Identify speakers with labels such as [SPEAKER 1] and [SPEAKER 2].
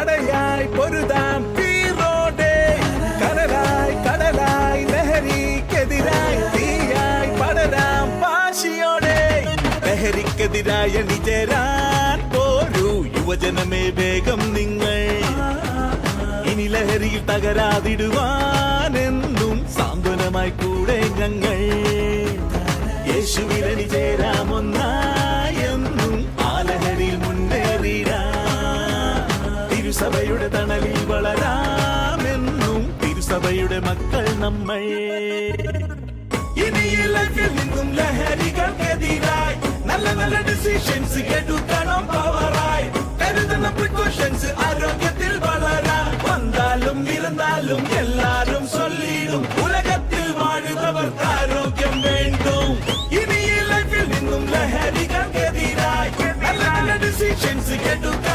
[SPEAKER 1] പടയായി പൊരുതാം തീരോടെ കടലായി കടലായി ലഹരിക്കെതിരായി തീയായി പടരാം പാശിയോടെ ലഹരിക്കെതിരായ നിചേരാൻ പോരൂ യുവജനമേ വേഗം നിങ്ങൾ ഇനി ലഹരിയിൽ തകരാതിടുവാനെന്നും സാന്ത്വനമായി കൂടെ ഞങ്ങൾ യേശുവിലണി ചേരാമൊന്നായെന്നും ആ ലഹരിയിൽ മുന്നേറിടാം തിരുസഭയുടെ തണലിൽ വളരാമെന്നും തിരുസഭയുടെ മക്കൾ നമ്മൾ ഇനി ഈ ലൈഫിൽ നിന്നും ലഹരികൾക്കെതിരായി നല്ല നല്ല ഡിസിഷൻസ് എടുക്കണം പവറായി കരുതണം പ്രിക്കോഷൻസ് ആരോഗ്യത്തിൽ വളരാൻ വന്നാലും ഇരുന്നാലും എല്ലാരും ചൊല്ലിടും ഉലകത്തിൽ വാഴുന്നവർക്ക് ആരോഗ്യം വേണ്ടും ഇനി ഈ ലൈഫിൽ നിന്നും ലഹരികൾക്കെതിരായി നല്ല നല്ല ഡിസിഷൻസ് എടുക്കണം